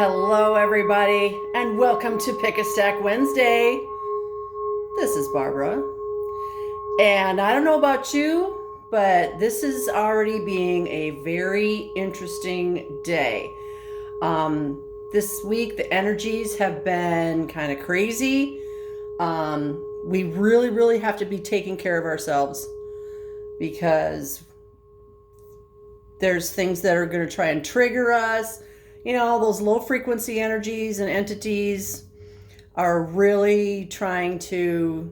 Hello, everybody, and welcome to Pick a Stack Wednesday. This is Barbara, and I don't know about you, but this is already being a very interesting day. This week, the energies have been kind of crazy. We really have to be taking care of ourselves because there's things that are going to try and trigger us. You know, those low frequency energies and entities are really trying to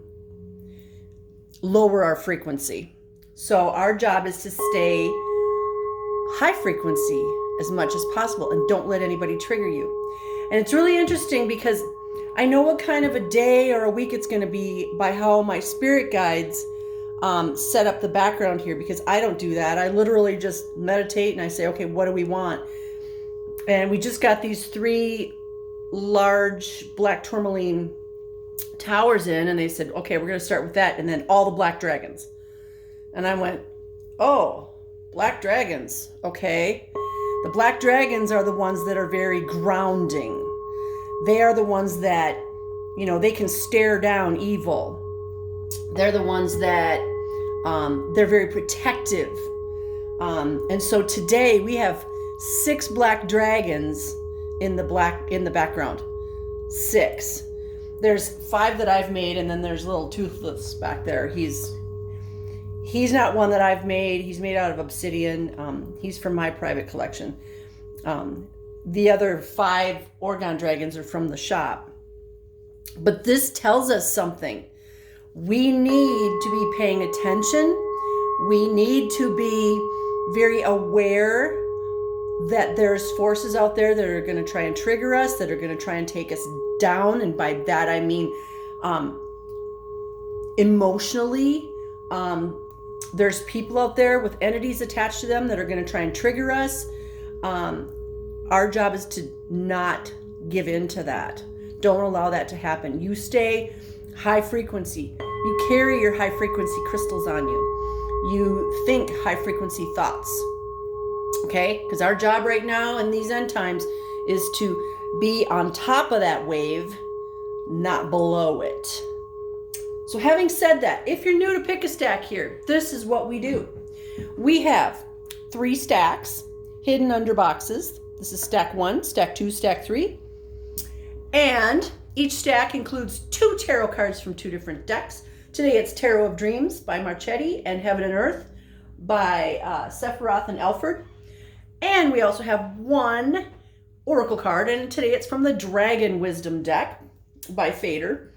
lower our frequency. So our job is to stay high frequency as much as possible and don't let anybody trigger you. And it's really interesting because I know what kind of a day or a week it's going to be by how my spirit guides set up the background here, because I don't do that. I literally just meditate and I say, okay, what do we want? And we just got these 3 large black Tourmaline towers in, and they said, okay, we're going to start with that, and then all the black dragons. And I went, oh, black dragons, okay. The black dragons are the ones that are very grounding. They are the ones that, you know, they can stare down evil. They're the ones that, they're very protective. And so today we have 6 black dragons in the background. 6. There's 5 that I've made, and then there's little Toothless back there. He's not one that I've made. He's made out of obsidian. He's from my private collection. The other 5 Orgon dragons are from the shop. But this tells us something. We need to be paying attention. We need to be very aware that there's forces out there that are going to try and trigger us, that are going to try and take us down. And by that, I mean emotionally. There's people out there with entities attached to them that are going to try and trigger us. Our job is to not give in to that. Don't allow that to happen. You stay high frequency. You carry your high frequency crystals on you. You think high frequency thoughts. Okay, because our job right now in these end times is to be on top of that wave, not below it. So having said that, if you're new to Pick a Stack here, this is what we do. We have 3 stacks hidden under boxes. This is stack 1, stack 2, stack 3. And each stack includes 2 tarot cards from 2 different decks. Today it's Tarot of Dreams by Marchetti and Heaven and Earth by Sephiroth and Alfred. And we also have 1 oracle card, and today it's from the Dragon Wisdom deck by Fader.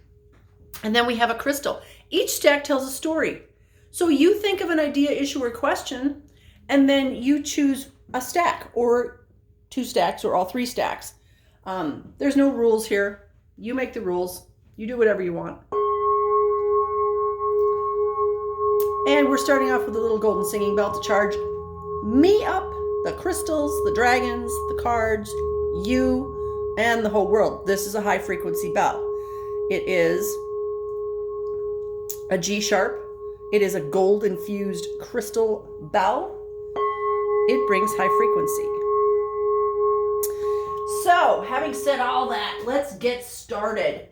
And then we have a crystal. Each stack tells a story. So you think of an idea, issue, or question, and then you choose a stack, or 2 stacks, or all 3 stacks. There's no rules here. You make the rules. You do whatever you want. And we're starting off with a little golden singing bell to charge me up. The crystals, the dragons, the cards, you, and the whole world. This is a high frequency bell. It is a G sharp. It is a gold infused crystal bell. It brings high frequency. So, having said all that, let's get started.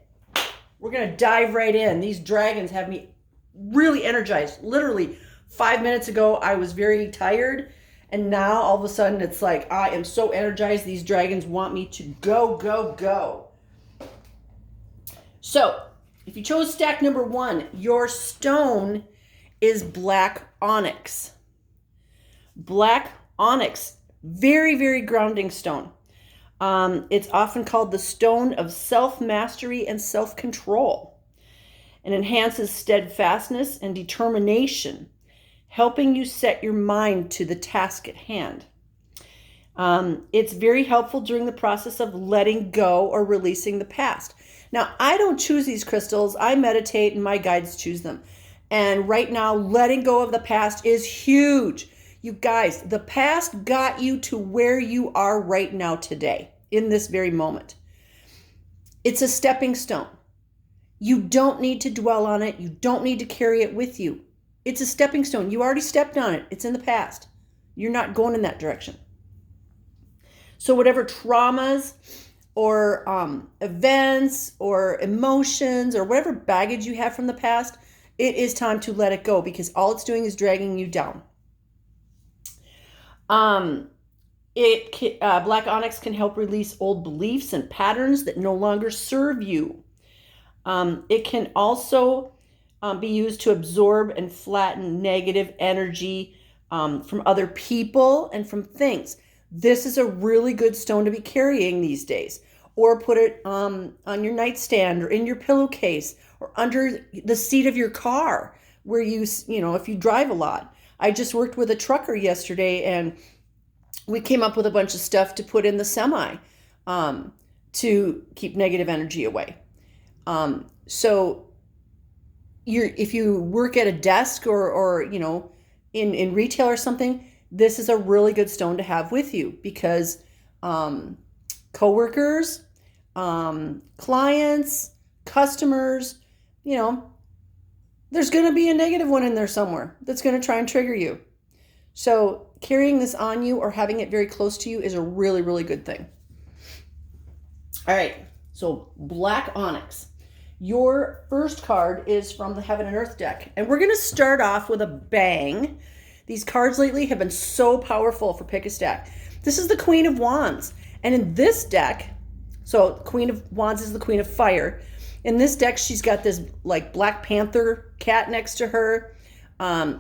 We're going to dive right in. These dragons have me really energized. Literally 5 minutes ago, I was very tired. And now all of a sudden it's like, I am so energized. These dragons want me to go. So if you chose stack number 1, your stone is black onyx. Black onyx, very grounding stone. It's often called the stone of self-mastery and self-control. It enhances steadfastness and determination, helping you set your mind to the task at hand. It's very helpful during the process of letting go or releasing the past. Now, I don't choose these crystals. I meditate and my guides choose them. And right now, letting go of the past is huge. You guys, the past got you to where you are right now today, in this very moment. It's a stepping stone. You don't need to dwell on it. You don't need to carry it with you. It's a stepping stone. You already stepped on it. It's in the past. You're not going in that direction. So whatever traumas or events or emotions or whatever baggage you have from the past, it is time to let it go, because all it's doing is dragging you down. Black onyx can help release old beliefs and patterns that no longer serve you. It can also be used to absorb and flatten negative energy from other people and from things. This is a really good stone to be carrying these days. Or put it on your nightstand or in your pillowcase or under the seat of your car where if you drive a lot. I just worked with a trucker yesterday, and we came up with a bunch of stuff to put in the semi to keep negative energy away. So if you work at a desk or in retail or something, this is a really good stone to have with you, because coworkers, clients, customers, there's going to be a negative one in there somewhere that's going to try and trigger you. So carrying this on you or having it very close to you is a really, really good thing. All right, so black onyx. Your first card is from the Heaven and Earth deck, and we're going to start off with a bang. These cards lately have been so powerful for Pick a Stack. This is the Queen of Wands, and in this deck, so Queen of Wands is the Queen of Fire. In this deck, she's got this like Black Panther cat next to her.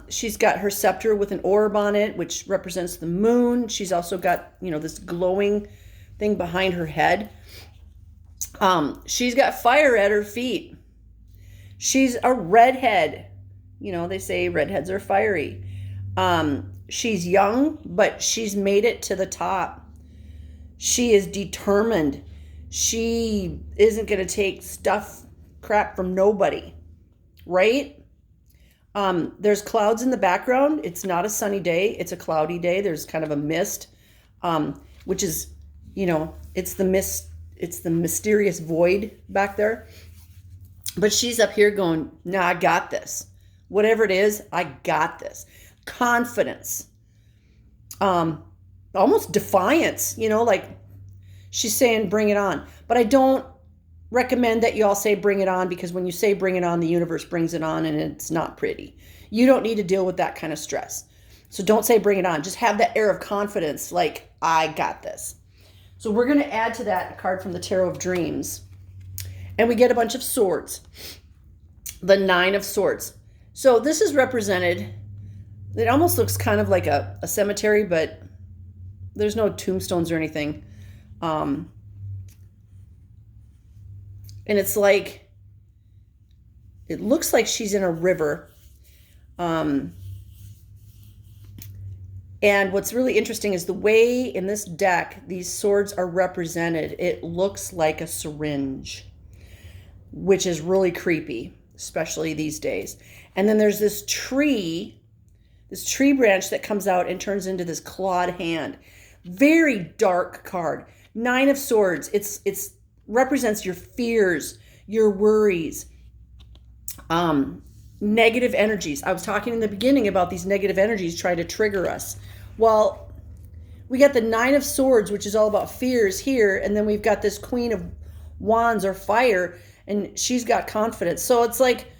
She's got her scepter with an orb on it, which represents the moon. She's also got, this glowing thing behind her head. She's got fire at her feet. She's a redhead. They say redheads are fiery. She's young, but she's made it to the top. She is determined. She isn't going to take crap from nobody, right? There's clouds in the background. It's not a sunny day. It's a cloudy day. There's kind of a mist, which is, it's the mist. It's the mysterious void back there. But she's up here going, nah, I got this. Whatever it is, I got this. Confidence. Almost defiance, like she's saying, bring it on. But I don't recommend that you all say bring it on, because when you say bring it on, the universe brings it on, and it's not pretty. You don't need to deal with that kind of stress. So don't say bring it on. Just have that air of confidence, like, I got this. So we're going to add to that a card from the Tarot of Dreams. And we get a bunch of swords. The Nine of Swords. So this is represented, it almost looks kind of like a cemetery, but there's no tombstones or anything. And it's like, it looks like she's in a river. And what's really interesting is the way in this deck these swords are represented. It looks like a syringe, which is really creepy, especially these days. And then there's this tree branch that comes out and turns into this clawed hand. Very dark card. Nine of Swords. It's represents your fears, your worries, negative energies. I was talking in the beginning about these negative energies trying to trigger us. Well, we got the Nine of Swords, which is all about fears here, and then we've got this Queen of Wands or fire, and she's got confidence. So it's like,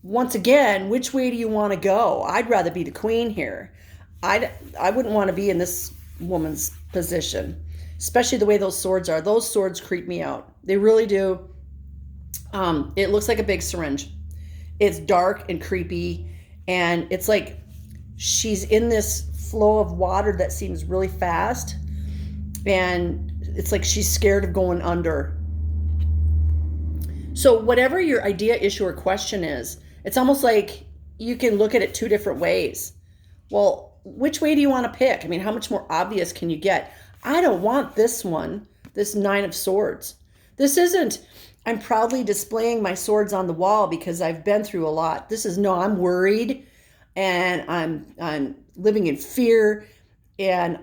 once again, which way do you want to go? I'd rather be the queen here. I wouldn't want to be in this woman's position, especially the way those swords are. Those swords creep me out. They really do. It looks like a big syringe. It's dark and creepy, and it's like she's in this flow of water that seems really fast, and it's like she's scared of going under. So whatever your idea, issue, or question is, it's almost like you can look at it two different ways. Well, which way do you want to pick? I mean, how much more obvious can you get? I don't want this one, this Nine of Swords. This isn't, I'm proudly displaying my swords on the wall because I've been through a lot. This is, no, I'm worried, and I'm living in fear, and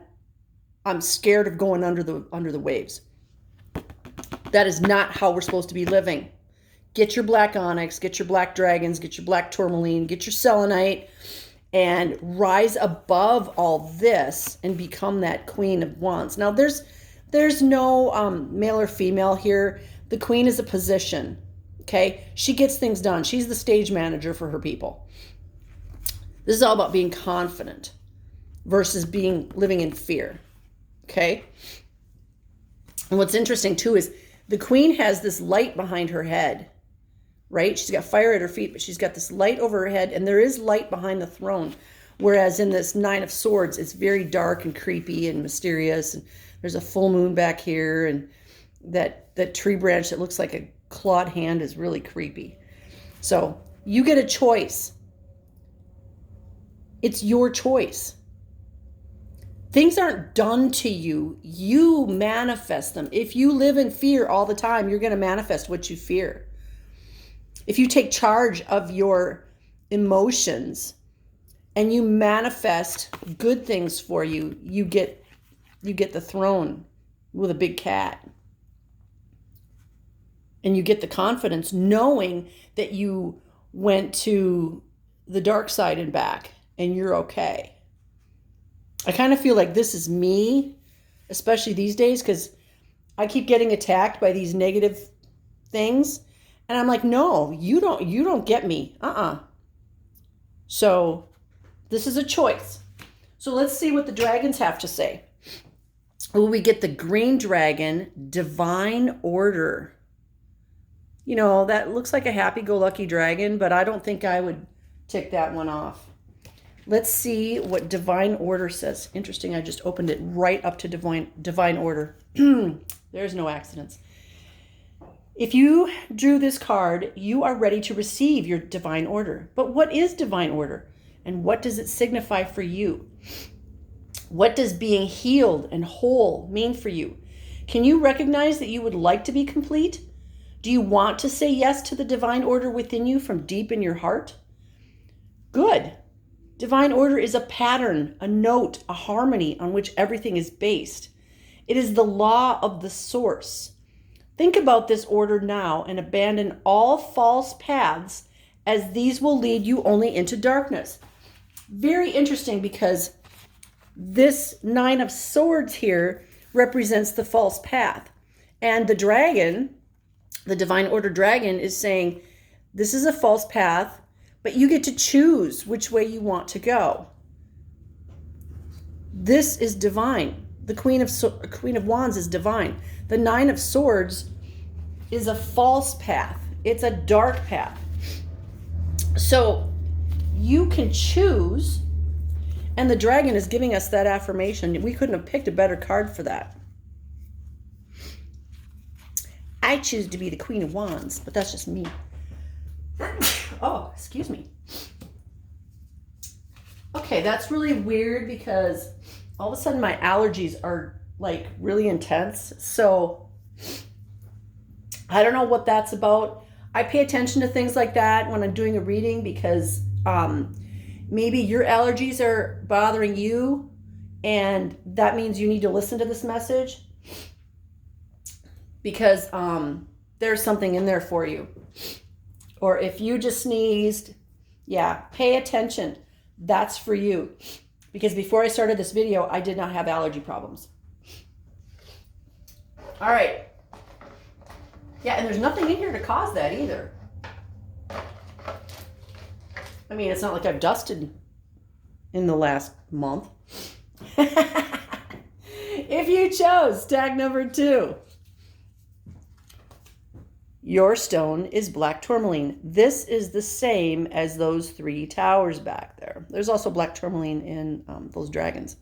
I'm scared of going under the waves. That is not how we're supposed to be living. Get your black onyx, get your black dragons, get your black tourmaline, get your selenite, and rise above all this and become that Queen of Wands. Now, there's There's no male or female here. The queen is a position. Okay, she gets things done. She's the stage manager for her people. This is all about being confident versus living in fear. Okay. And what's interesting too is the queen has this light behind her head, right? She's got fire at her feet, but she's got this light over her head, and there is light behind the throne. Whereas in this Nine of Swords, it's very dark and creepy and mysterious. And there's a full moon back here, and that tree branch that looks like a clawed hand is really creepy. So you get a choice. It's your choice. Things aren't done to you. You manifest them. If you live in fear all the time, you're going to manifest what you fear. If you take charge of your emotions and you manifest good things for you, you get the throne with a big cat. And you get the confidence knowing that you went to the dark side and back and you're okay. I kind of feel like this is me, especially these days, because I keep getting attacked by these negative things. And I'm like, no, you don't get me. So this is a choice. So let's see what the dragons have to say. Well, we get the green dragon, divine order. You know, that looks like a happy-go-lucky dragon, but I don't think I would tick that one off. Let's see what divine order says. Interesting, I just opened it right up to divine order. There's no accidents. If you drew this card, you are ready to receive your divine order. But what is divine order? And what does it signify for you? What does being healed and whole mean for you? Can you recognize that you would like to be complete? Do you want to say yes to the divine order within you from deep in your heart? Good. Divine order is a pattern, a note, a harmony on which everything is based. It is the law of the source. Think about this order now and abandon all false paths, as these will lead you only into darkness. Very interesting, because this Nine of Swords here represents the false path. And the dragon, the divine order dragon, is saying, this is a false path, but you get to choose which way you want to go. This is divine. The Queen of Wands is divine. The Nine of Swords is a false path. It's a dark path. So you can choose, and the dragon is giving us that affirmation. We couldn't have picked a better card for that. I choose to be the Queen of Wands, but that's just me. Oh, excuse me. Okay, that's really weird because all of a sudden my allergies are like really intense. So I don't know what that's about. I pay attention to things like that when I'm doing a reading because maybe your allergies are bothering you, and that means you need to listen to this message because there's something in there for you. Or if you just sneezed, yeah, pay attention. That's for you. Because before I started this video, I did not have allergy problems. All right. Yeah, and there's nothing in here to cause that either. I mean, it's not like I've dusted in the last month. If you chose tag number 2, your stone is black tourmaline. This is the same as those 3 towers back there. There's also black tourmaline in those dragons.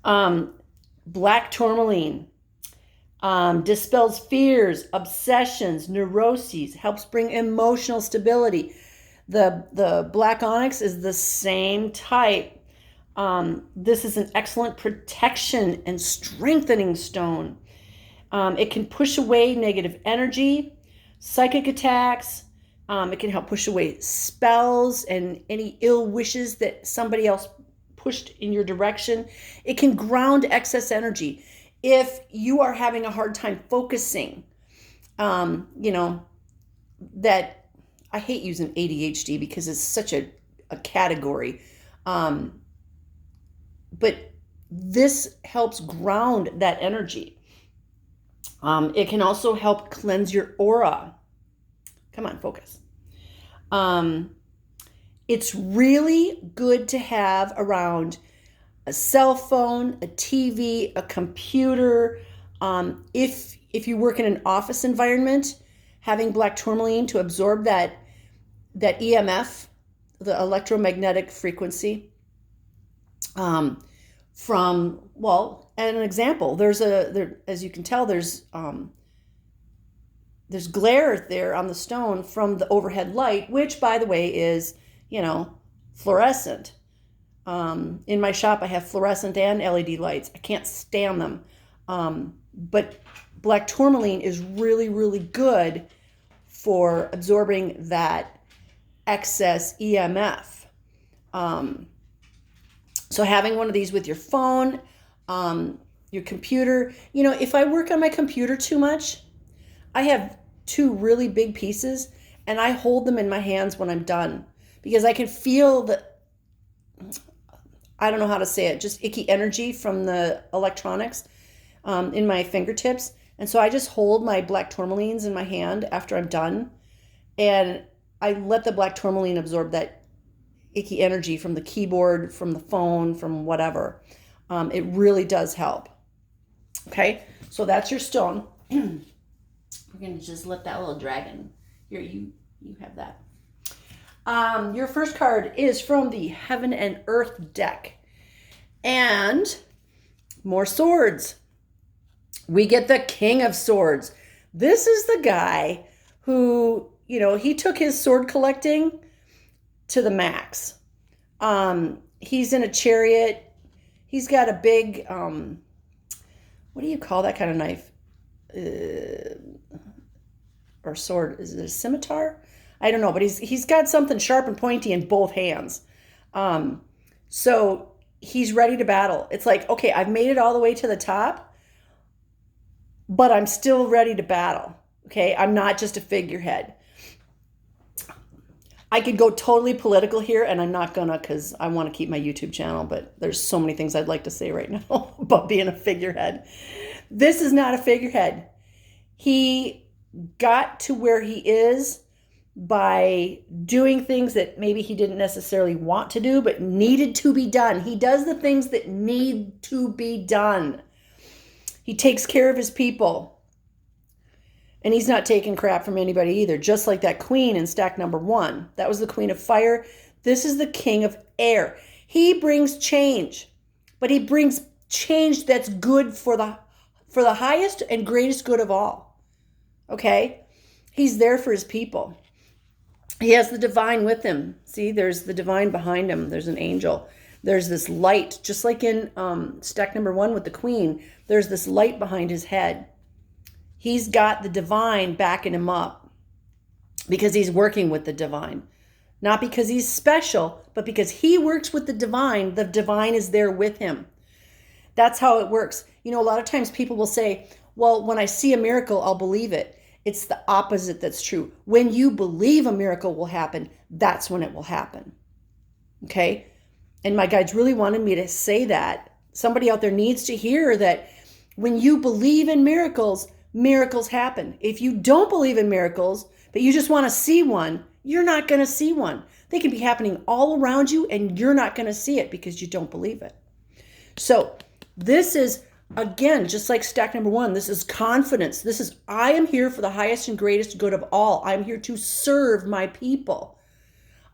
Black tourmaline dispels fears, obsessions, neuroses, helps bring emotional stability. The black onyx is the same type. This is an excellent protection and strengthening stone. It can push away negative energy, psychic attacks. It can help push away spells and any ill wishes that somebody else pushed in your direction. It can ground excess energy. If you are having a hard time focusing, that I hate using ADHD because it's such a category. But this helps ground that energy. It can also help cleanse your aura. Come on, focus. It's really good to have around a cell phone, a TV, a computer. If you work in an office environment, having black tourmaline to absorb that EMF, the electromagnetic frequency, from, well, and an example, as you can tell, there's glare there on the stone from the overhead light, which, by the way, is, fluorescent. In my shop, I have fluorescent and LED lights. I can't stand them. But black tourmaline is really, really good for absorbing that excess EMF. So having one of these with your phone, your computer, if I work on my computer too much, I have 2 really big pieces and I hold them in my hands when I'm done because I can feel I don't know how to say it, just icky energy from the electronics in my fingertips. And so I just hold my black tourmalines in my hand after I'm done. And I let the black tourmaline absorb that icky energy from the keyboard, from the phone, from whatever. It really does help. Okay, so that's your stone. We're going to just let that little dragon. Here, you have that. Your first card is from the Heaven and Earth deck. And more swords. We get the King of Swords. This is the guy who, he took his sword collecting to the max. He's in a chariot. He's got a big, what do you call that kind of knife? Or sword? Is it a scimitar? I don't know, but he's got something sharp and pointy in both hands. So he's ready to battle. It's like, okay, I've made it all the way to the top, but I'm still ready to battle. Okay, I'm not just a figurehead. I could go totally political here, and I'm not gonna because I want to keep my YouTube channel, but there's so many things I'd like to say right now about being a figurehead. This is not a figurehead. He got to where he is by doing things that maybe he didn't necessarily want to do, but needed to be done. He does the things that need to be done. He takes care of his people. And he's not taking crap from anybody either, just like that queen in stack number 1. That was the Queen of Fire. This is the King of Air. He brings change, but he brings change that's good for the highest and greatest good of all. Okay? He's there for his people. He has the divine with him. See, there's the divine behind him. There's an angel. There's this light, just like in stack number 1 with the queen. There's this light behind his head. He's got the divine backing him up because he's working with the divine. Not because he's special, but because he works with the divine is there with him. That's how it works. A lot of times people will say, well, when I see a miracle, I'll believe it. It's the opposite that's true. When you believe a miracle will happen, that's when it will happen. Okay? And my guides really wanted me to say that. Somebody out there needs to hear that when you believe in miracles, miracles happen. If you don't believe in miracles, but you just want to see one, you're not going to see one. They can be happening all around you and you're not going to see it because you don't believe it. So this is, again, just like stack number 1, this is confidence. This is, I am here for the highest and greatest good of all. I'm here to serve my people.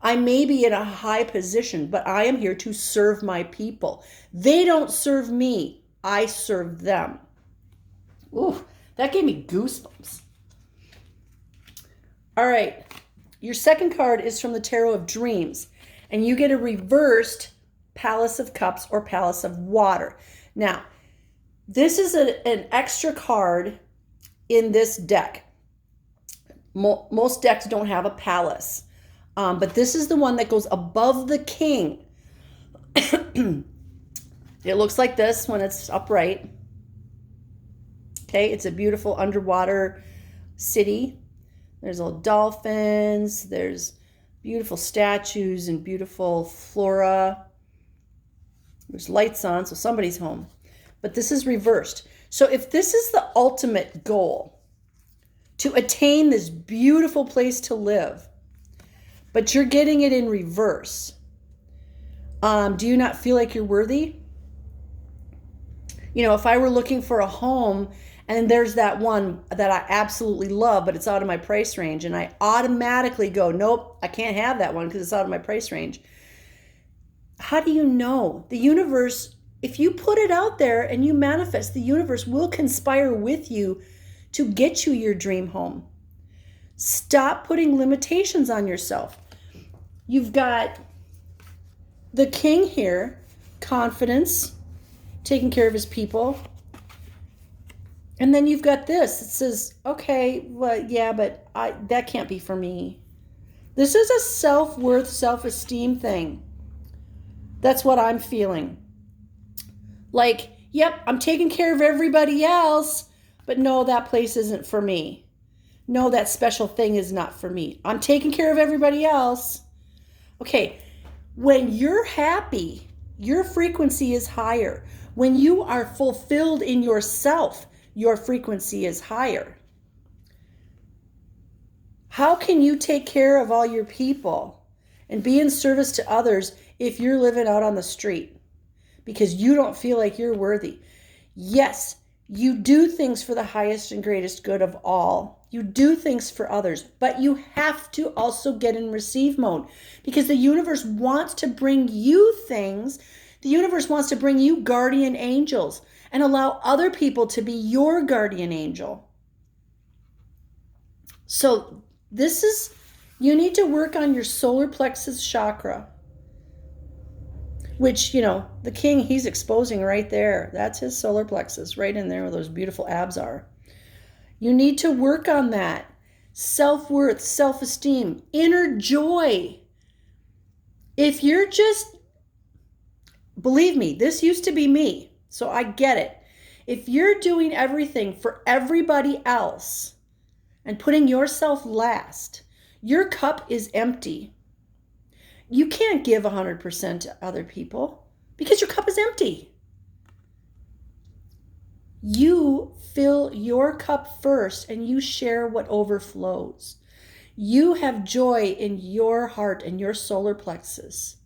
I may be in a high position, but I am here to serve my people. They don't serve me. I serve them. Ooh. That gave me goosebumps. All right. Your second card is from the Tarot of Dreams. And you get a reversed Palace of Cups or Palace of Water. Now, this is an extra card in this deck. Most decks don't have a palace. But this is the one that goes above the king. It looks like this when it's upright. Okay, it's a beautiful underwater city. There's little dolphins. There's beautiful statues and beautiful flora. There's lights on, so somebody's home. But this is reversed. So if this is the ultimate goal, to attain this beautiful place to live, but you're getting it in reverse, do you not feel like you're worthy? You know, if I were looking for a home and there's that one that I absolutely love, but it's out of my price range, and I automatically go, nope, I can't have that one because it's out of my price range. How do you know? The universe, if you put it out there and you manifest, the universe will conspire with you to get you your dream home. Stop putting limitations on yourself. You've got the king here, confidence, taking care of his people. And then you've got this. It says, okay, well, yeah, but that can't be for me. This is a self-worth, self-esteem thing. That's what I'm feeling. Like, yep, I'm taking care of everybody else, but no, that place isn't for me. No, that special thing is not for me. I'm taking care of everybody else. Okay, when you're happy, your frequency is higher. When you are fulfilled in yourself, your frequency is higher. How can you take care of all your people and be in service to others if you're living out on the street because you don't feel like you're worthy? Yes, you do things for the highest and greatest good of all. You do things for others, but you have to also get in receive mode because the universe wants to bring you things. The universe wants to bring you guardian angels and allow other people to be your guardian angel. So you need to work on your solar plexus chakra, which, you know, the king, he's exposing right there. That's his solar plexus, right in there where those beautiful abs are. You need to work on that. Self-worth, self-esteem, inner joy. If you're just, believe me, this used to be me, so I get it. If you're doing everything for everybody else and putting yourself last, your cup is empty. You can't give 100% to other people because your cup is empty. You fill your cup first and you share what overflows. You have joy in your heart and your solar plexus,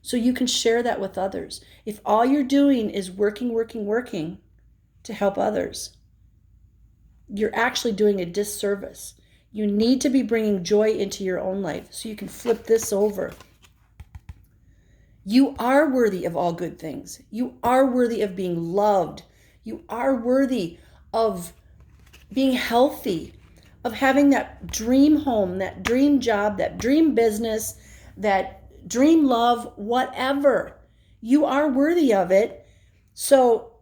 so you can share that with others. If all you're doing is working to help others, you're actually doing a disservice. You need to be bringing joy into your own life so you can flip this over. You are worthy of all good things. You are worthy of being loved. You are worthy of being healthy, of having that dream home, that dream job, that dream business, that dream love, whatever. You are worthy of it. So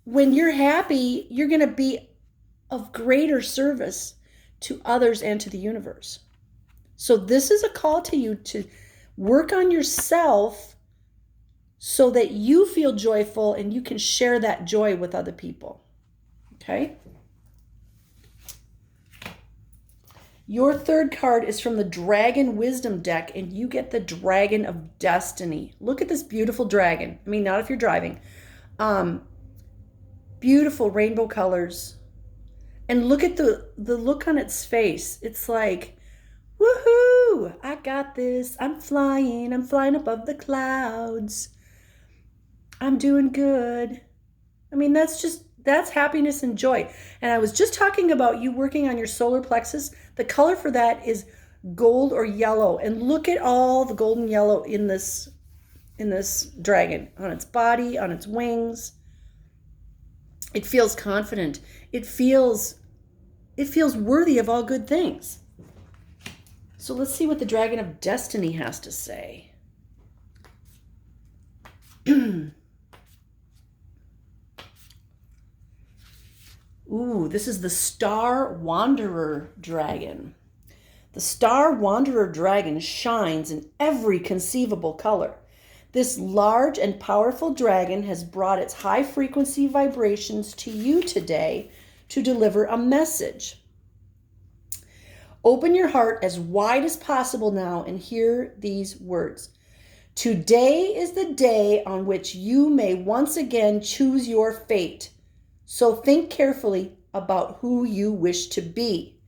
when you're happy, you're going to be of greater service to others and to the universe. So this is a call to you to work on yourself so that you feel joyful and you can share that joy with other people. Okay? Your third card is from the Dragon Wisdom deck, and you get the Dragon of Destiny. Look at this beautiful dragon. I mean, not if you're driving. Beautiful rainbow colors. And look at the look on its face. It's like, woohoo, I got this. I'm flying above the clouds. I'm doing good. I mean, that's happiness and joy. And I was just talking about you working on your solar plexus. The color for that is gold or yellow. And look at all the gold and yellow in this dragon, on its body, on its wings. It feels confident. It feels worthy of all good things. So let's see what the Dragon of Destiny has to say. Ooh, this is the Star Wanderer Dragon. The Star Wanderer Dragon shines in every conceivable color. This large and powerful dragon has brought its high frequency vibrations to you today to deliver a message. Open your heart as wide as possible now and hear these words. Today is the day on which you may once again choose your fate. So think carefully about who you wish to be.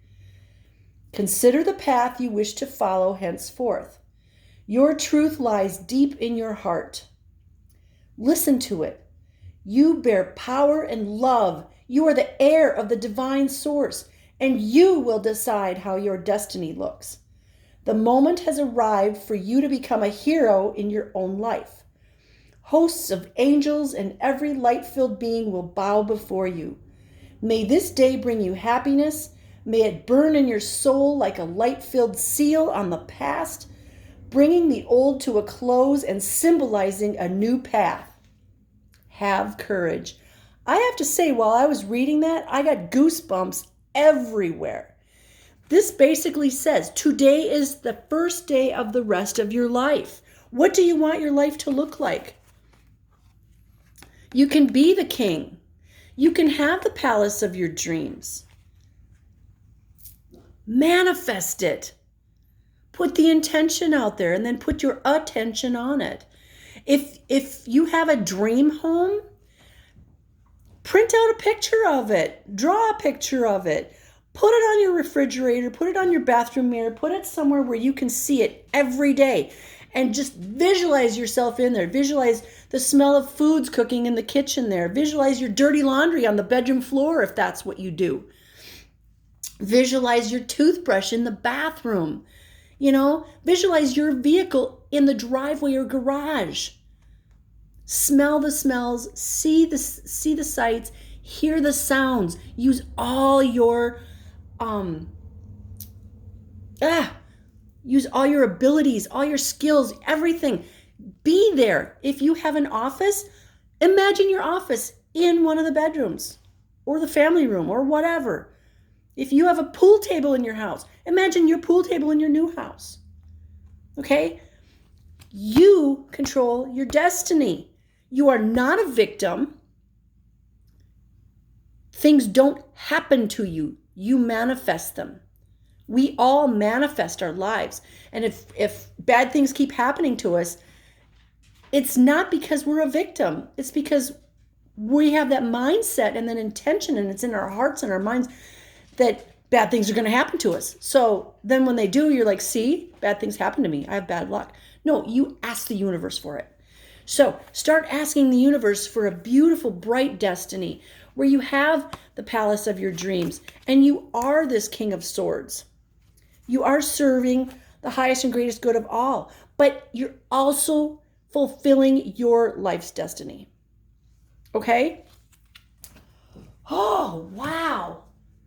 Consider the path you wish to follow henceforth. Your truth lies deep in your heart. Listen to it. You bear power and love. You are the heir of the divine source, and you will decide how your destiny looks. The moment has arrived for you to become a hero in your own life. Hosts of angels and every light-filled being will bow before you. May this day bring you happiness. May it burn in your soul like a light-filled seal on the past, bringing the old to a close and symbolizing a new path. Have courage. I have to say, while I was reading that, I got goosebumps everywhere. This basically says today is the first day of the rest of your life. What do you want your life to look like? You can be the king. You can have the palace of your dreams. Manifest it. Put the intention out there and then put your attention on it. If you have a dream home, print out a picture of it. Draw a picture of it. Put it on your refrigerator. Put it on your bathroom mirror. Put it somewhere where you can see it every day. And just visualize yourself in there. Visualize the smell of foods cooking in the kitchen there. Visualize your dirty laundry on the bedroom floor if that's what you do. Visualize your toothbrush in the bathroom. Visualize your vehicle in the driveway or garage. Smell the smells, see the sights, hear the sounds. Use all your use all your abilities, all your skills, everything. Be there. If you have an office, imagine your office in one of the bedrooms or the family room or whatever. If you have a pool table in your house, imagine your pool table in your new house. Okay? You control your destiny. You are not a victim. Things don't happen to you. You manifest them. We all manifest our lives. And if bad things keep happening to us, it's not because we're a victim. It's because we have that mindset and that intention, and it's in our hearts and our minds that bad things are going to happen to us. So then when they do, you're like, see, bad things happen to me. I have bad luck. No, you ask the universe for it. So start asking the universe for a beautiful, bright destiny where you have the palace of your dreams and you are this King of Swords. You are serving the highest and greatest good of all, but you're also fulfilling your life's destiny. Okay? Oh, wow.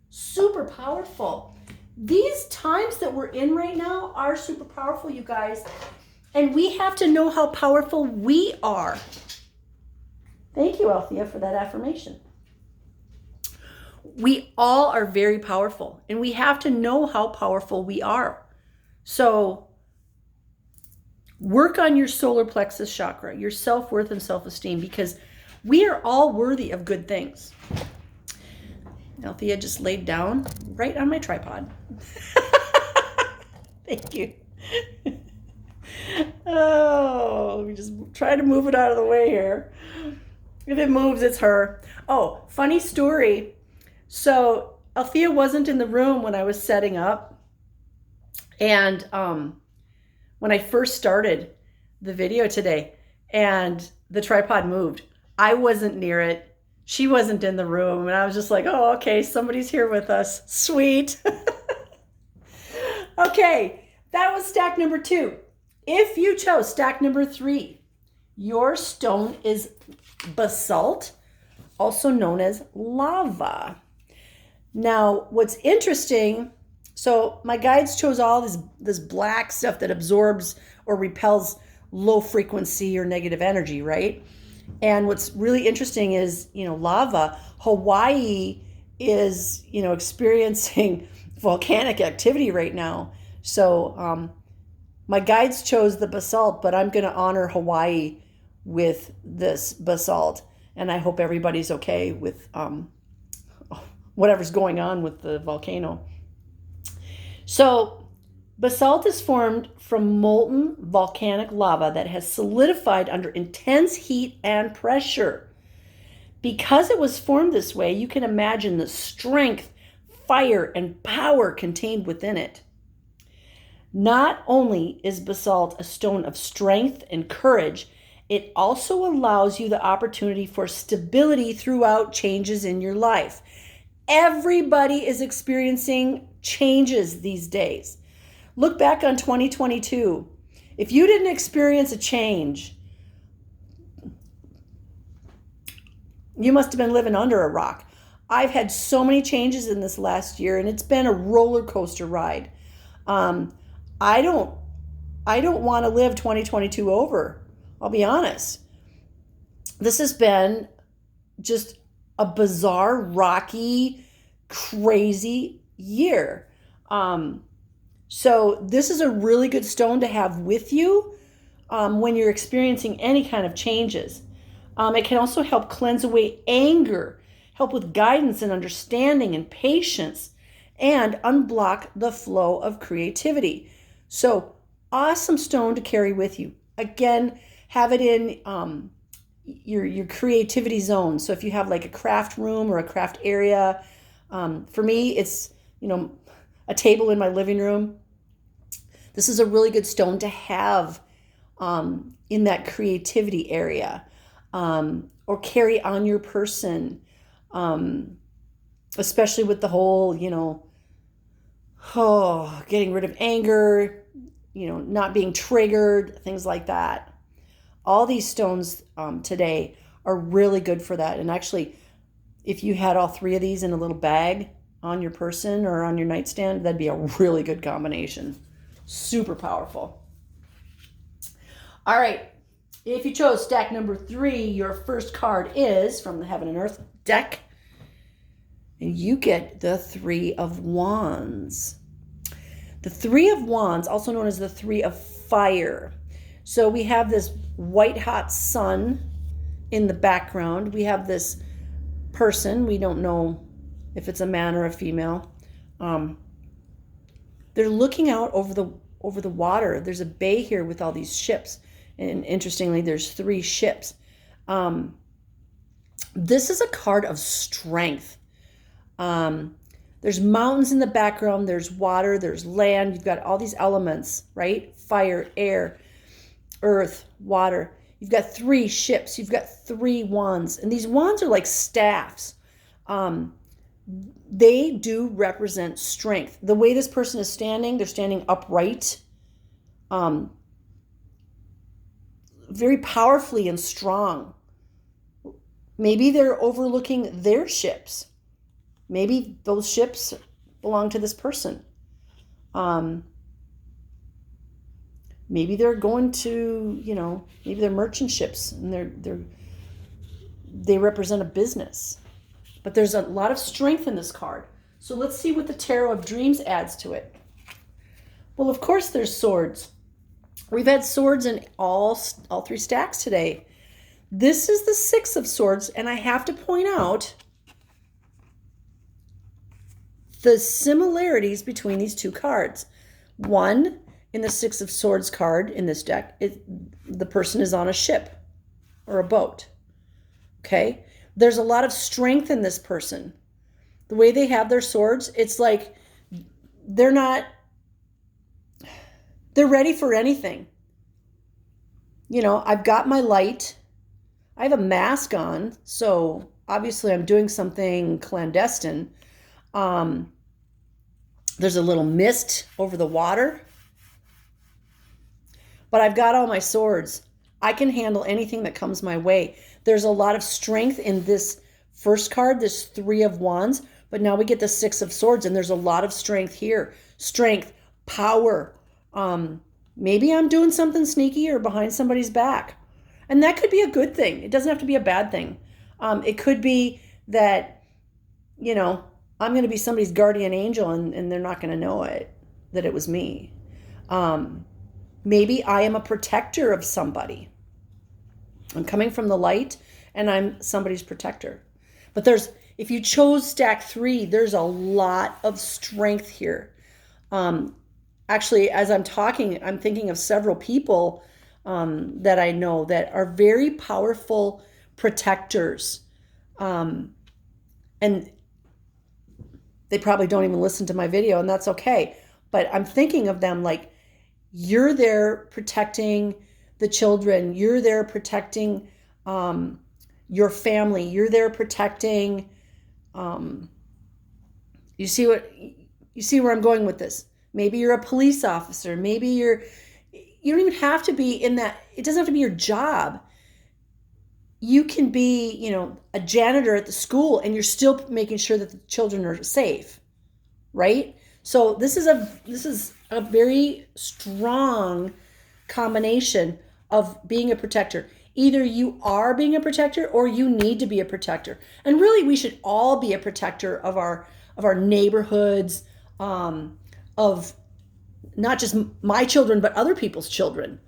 Super powerful. These times that we're in right now are super powerful, you guys. And we have to know how powerful we are. Thank you, Althea, for that affirmation. We all are very powerful, and we have to know how powerful we are. So work on your solar plexus chakra, your self-worth and self-esteem, because we are all worthy of good things. Althea just laid down right on my tripod. Thank you. Oh, let me just try to move it out of the way here. If it moves, it's her. Oh, funny story. So Althea wasn't in the room when I was setting up. And when I first started the video today and the tripod moved, I wasn't near it. She wasn't in the room. And I was just like, oh, okay, somebody's here with us. Sweet. Okay, that was stack number 2. If you chose stack number 3, your stone is basalt, also known as lava. Now, what's interesting, so my guides chose all this black stuff that absorbs or repels low frequency or negative energy, right? And what's really interesting is, lava. Hawaii is, experiencing volcanic activity right now. So my guides chose the basalt, but I'm going to honor Hawaii with this basalt. And I hope everybody's okay with whatever's going on with the volcano. So Basalt is formed from molten volcanic lava that has solidified under intense heat and pressure. Because it was formed this way, you can imagine the strength, fire, and power contained within it. Not only is basalt a stone of strength and courage, it also allows you the opportunity for stability throughout changes in your life. Everybody is experiencing changes these days. Look back on 2022. If you didn't experience a change, you must have been living under a rock. I've had so many changes in this last year, and it's been a roller coaster ride. I don't want to live 2022 over. I'll be honest. This has been just a bizarre, rocky, crazy year. So this is a really good stone to have with you when you're experiencing any kind of changes. It can also help cleanse away anger, help with guidance and understanding and patience, and unblock the flow of creativity. So awesome stone to carry with you. Again, have it in your creativity zone. So if you have like a craft room or a craft area, for me, it's, a table in my living room. This is a really good stone to have in that creativity area, or carry on your person, especially with the whole, getting rid of anger, not being triggered, things like that. All these stones today are really good for that. And actually, if you had all three of these in a little bag on your person or on your nightstand, that'd be a really good combination. Super powerful. All right. If you chose stack number 3, your first card is from the Heaven and Earth deck. And you get the 3 of Wands. The 3 of Wands, also known as the 3 of Fire. So we have this white hot sun in the background. We have this person. We don't know if it's a man or a female. They're looking out over the water. There's a bay here with all these ships. And interestingly, there's 3 ships. This is a card of strength. There's mountains in the background. There's water. There's land. You've got all these elements, right? Fire, air, earth, water. You've got 3 ships. You've got 3 wands. And these wands are like staffs. They do represent strength. The way this person is standing, they're standing upright. Very powerfully and strong. Maybe they're overlooking their ships. Maybe those ships belong to this person. Maybe they're going to, maybe they're merchant ships and they represent a business. But there's a lot of strength in this card. So let's see what the Tarot of Dreams adds to it. Well, of course there's swords. We've had swords in all 3 stacks today. This is the 6 of Swords, and I have to point out the similarities between these 2 cards. One, in the 6 of Swords card in this deck, the person is on a ship or a boat. Okay? There's a lot of strength in this person. The way they have their swords, it's like they're ready for anything. I've got my light. I have a mask on, so obviously I'm doing something clandestine. There's a little mist over the water. But I've got all my swords. I can handle anything that comes my way. There's a lot of strength in this first card, this 3 of Wands, but now we get the 6 of Swords, and there's a lot of strength here. Strength, power. Maybe I'm doing something sneaky or behind somebody's back. And that could be a good thing. It doesn't have to be a bad thing. It could be that, I'm going to be somebody's guardian angel and they're not going to know that it was me. Maybe I am a protector of somebody. I'm coming from the light and I'm somebody's protector. But if you chose stack 3, there's a lot of strength here. actually, as I'm talking, I'm thinking of several people that I know that are very powerful protectors. And they probably don't even listen to my video, and that's okay. But I'm thinking of them like, you're there protecting the children. You're there protecting your family. You're there protecting. You see where I'm going with this? Maybe you're a police officer. Maybe you don't even have to be in that. It doesn't have to be your job. You can be, a janitor at the school, and you're still making sure that the children are safe, right? So this is a very strong combination of being a protector. Either you are being a protector or you need to be a protector. And really, we should all be a protector of our neighborhoods, of not just my children, but other people's children,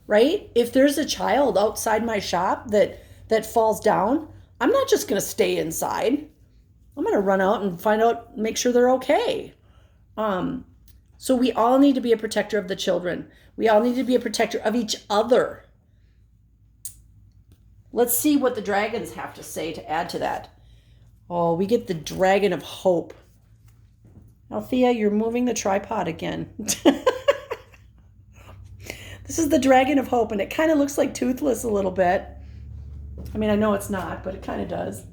right? If there's a child outside my shop that falls down, I'm not just going to stay inside. I'm going to run out and make sure they're okay. So we all need to be a protector of the children. We all need to be a protector of each other. Let's see what the dragons have to say to add to that. Oh, we get the Dragon of Hope. Althea, you're moving the tripod again. This is the Dragon of Hope, and it kind of looks like Toothless a little bit. I mean, I know it's not, but it kind of does.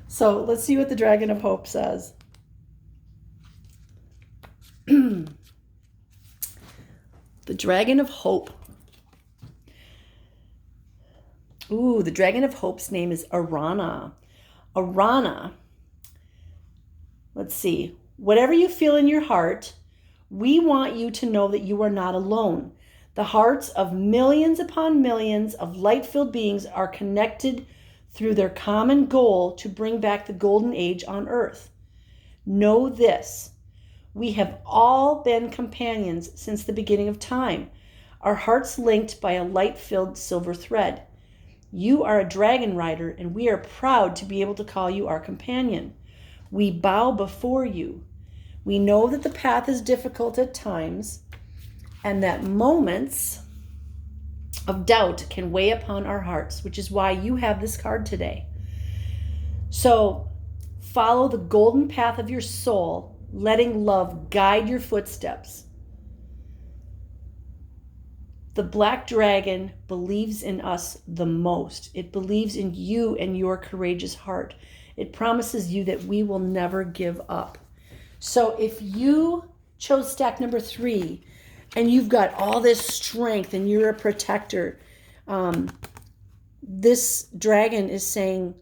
So let's see what the Dragon of Hope says. The Dragon of Hope. Ooh, the Dragon of Hope's name is Arana. Arana. Let's see. Whatever you feel in your heart, we want you to know that you are not alone. The hearts of millions upon millions of light-filled beings are connected through their common goal to bring back the golden age on earth. Know this. We have all been companions since the beginning of time, our hearts linked by a light-filled silver thread. You are a dragon rider, and we are proud to be able to call you our companion. We bow before you. We know that the path is difficult at times, and that moments of doubt can weigh upon our hearts, which is why you have this card today. So follow the golden path of your soul, letting love guide your footsteps. The black dragon believes in us the most. It believes in you and your courageous heart. It promises you that we will never give up. So if you chose stack number 3 and you've got all this strength and you're a protector, this dragon is saying,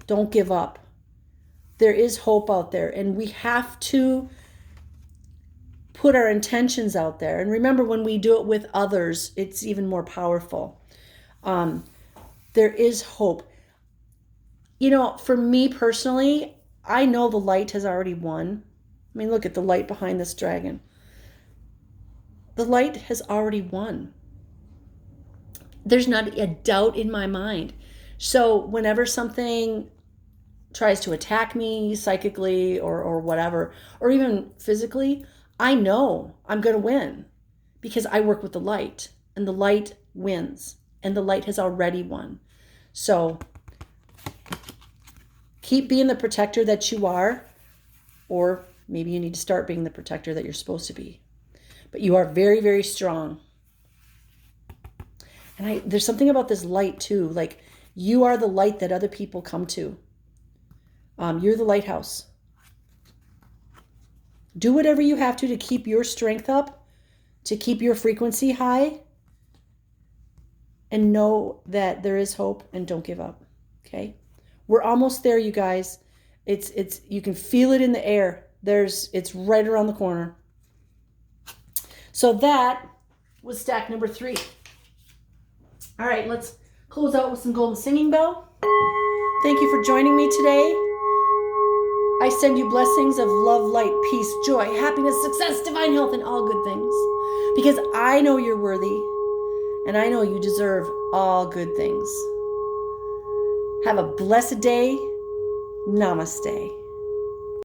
don't give up. There is hope out there, and we have to put our intentions out there. And remember, when we do it with others, it's even more powerful. There is hope. For me personally, I know the light has already won. I mean, look at the light behind this dragon. The light has already won. There's not a doubt in my mind. So whenever something tries to attack me psychically or whatever, or even physically, I know I'm going to win because I work with the light, and the light wins, and the light has already won. So keep being the protector that you are, or maybe you need to start being the protector that you're supposed to be. But you are very, very strong. And there's something about this light too. Like, you are the light that other people come to. You're the lighthouse. Do whatever you have to keep your strength up, to keep your frequency high, and know that there is hope, and don't give up. Okay? We're almost there, you guys. It's you can feel it in the air. It's right around the corner. So that was stack number 3. All right, let's close out with some golden singing bell. Thank you for joining me today. I send you blessings of love, light, peace, joy, happiness, success, divine health, and all good things. Because I know you're worthy, and I know you deserve all good things. Have a blessed day. Namaste.